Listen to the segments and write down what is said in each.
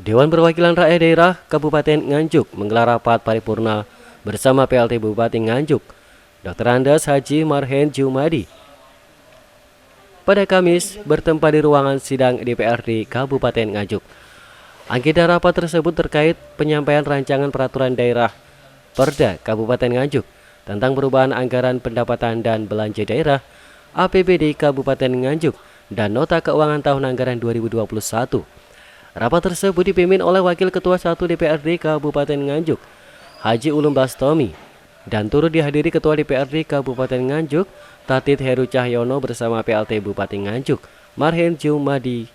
Dewan Perwakilan Rakyat Daerah Kabupaten Nganjuk menggelar rapat paripurna bersama PLT Bupati Nganjuk, Dr. Andes Haji Marhen Jumadi. Pada Kamis, bertempat di ruangan sidang DPRD Kabupaten Nganjuk. Agenda rapat tersebut terkait penyampaian rancangan peraturan daerah Perda Kabupaten Nganjuk tentang perubahan anggaran pendapatan dan belanja daerah APBD Kabupaten Nganjuk dan nota keuangan tahun anggaran 2021. Rapat tersebut dipimpin oleh Wakil Ketua 1 DPRD Kabupaten Nganjuk, Haji Ulum Bastomi, dan turut dihadiri Ketua DPRD Kabupaten Nganjuk, Tatit Heru Cahyono bersama PLT Bupati Nganjuk, Marhen Jumadi,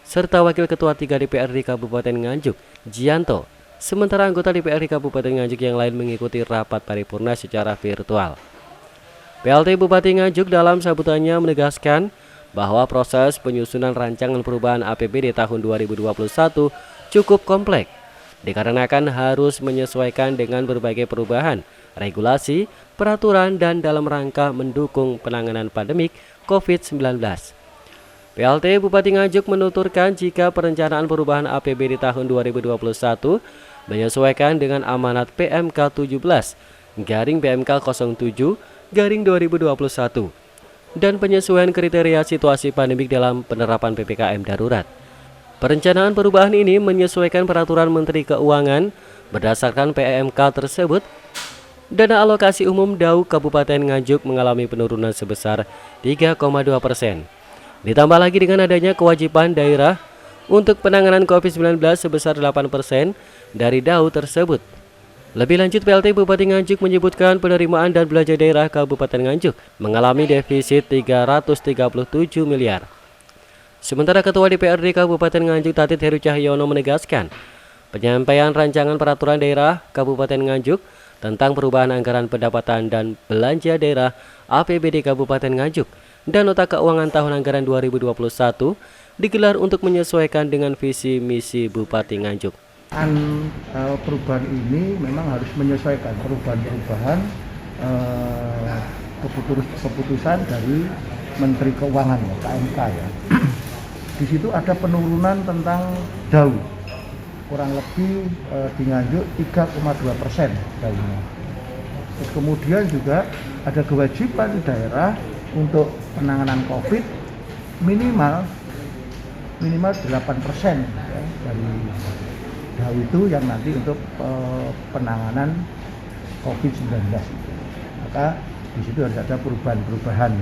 serta Wakil Ketua 3 DPRD Kabupaten Nganjuk, Jianto. Sementara anggota DPRD Kabupaten Nganjuk yang lain mengikuti rapat paripurna secara virtual. PLT Bupati Nganjuk dalam sambutannya menegaskan bahwa proses penyusunan rancangan perubahan APBD tahun 2021 cukup kompleks, dikarenakan harus menyesuaikan dengan berbagai perubahan, regulasi, peraturan, dan dalam rangka mendukung penanganan pandemik COVID-19. PLT Bupati Nganjuk menuturkan jika perencanaan perubahan APBD tahun 2021 menyesuaikan dengan amanat PMK 17/PMK07/2021 dan penyesuaian kriteria situasi pandemik dalam penerapan PPKM darurat. Perencanaan perubahan ini menyesuaikan peraturan Menteri Keuangan berdasarkan PMK tersebut. Dana alokasi umum DAU Kabupaten Nganjuk mengalami penurunan sebesar 3,2%. Ditambah lagi dengan adanya kewajiban daerah untuk penanganan COVID-19 sebesar 8% dari DAU tersebut. Lebih lanjut, PLT Bupati Nganjuk menyebutkan penerimaan dan belanja daerah Kabupaten Nganjuk mengalami defisit 337 miliar. Sementara Ketua DPRD Kabupaten Nganjuk Tatit Heru Cahyono menegaskan penyampaian rancangan peraturan daerah Kabupaten Nganjuk tentang perubahan anggaran pendapatan dan belanja daerah APBD Kabupaten Nganjuk dan nota keuangan tahun anggaran 2021 digelar untuk menyesuaikan dengan visi misi Bupati Nganjuk. Perubahan ini memang harus menyesuaikan perubahan keputusan dari Menteri Keuangan ya, KMK ya. Di situ ada penurunan tentang DAU, kurang lebih di Nganjuk 3,2% DAU-nya. Terus kemudian juga ada kewajiban daerah untuk penanganan COVID minimal 8% ya, dari DAU itu yang nanti untuk penanganan COVID-19. Maka di situ harus ada perubahan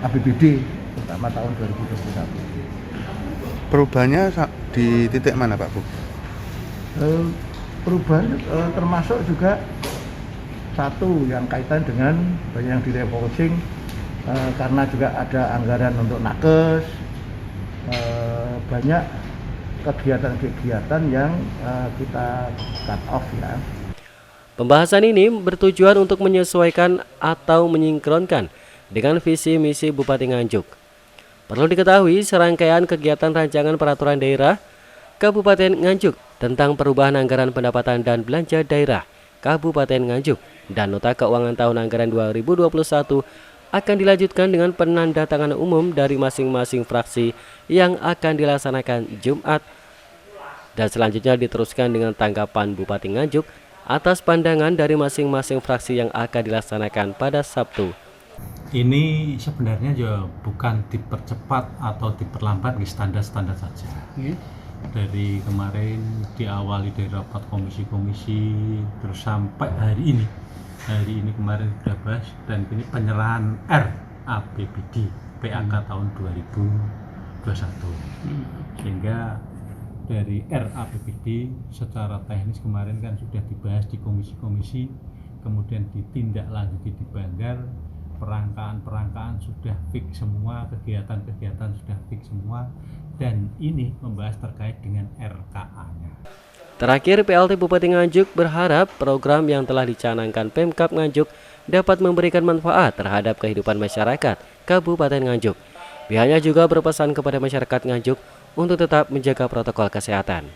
APBD terutama tahun 2021. Perubahannya di titik mana Pak Bu? Perubahan termasuk juga satu yang kaitan dengan banyak yang direfocusing karena juga ada anggaran untuk nakes, banyak kegiatan-kegiatan yang kita cut off ya. Pembahasan ini bertujuan untuk menyesuaikan atau menyinkronkan dengan visi misi Bupati Nganjuk. Perlu diketahui serangkaian kegiatan rancangan peraturan daerah Kabupaten Nganjuk tentang perubahan anggaran pendapatan dan belanja daerah Kabupaten Nganjuk dan nota keuangan tahun anggaran 2021 akan dilanjutkan dengan penandatanganan umum dari masing-masing fraksi yang akan dilaksanakan Jumat, dan selanjutnya diteruskan dengan tanggapan Bupati Nganjuk atas pandangan dari masing-masing fraksi yang akan dilaksanakan pada Sabtu. Ini sebenarnya juga bukan dipercepat atau diperlambat, di standar-standar saja. Dari kemarin diawali dari rapat komisi-komisi terus sampai hari ini. Hari ini kemarin sudah bahas dan ini penyerahan RAPBD PAK tahun 2021. Sehingga dari RAPBD secara teknis kemarin kan sudah dibahas di komisi-komisi, kemudian ditindaklanjuti di Banggar, perangkaan sudah fix semua, kegiatan-kegiatan sudah fix semua, dan ini membahas terkait dengan RKA-nya. Terakhir, PLT Bupati Nganjuk berharap program yang telah dicanangkan Pemkab Nganjuk dapat memberikan manfaat terhadap kehidupan masyarakat Kabupaten Nganjuk. Pihaknya juga berpesan kepada masyarakat Nganjuk untuk tetap menjaga protokol kesehatan.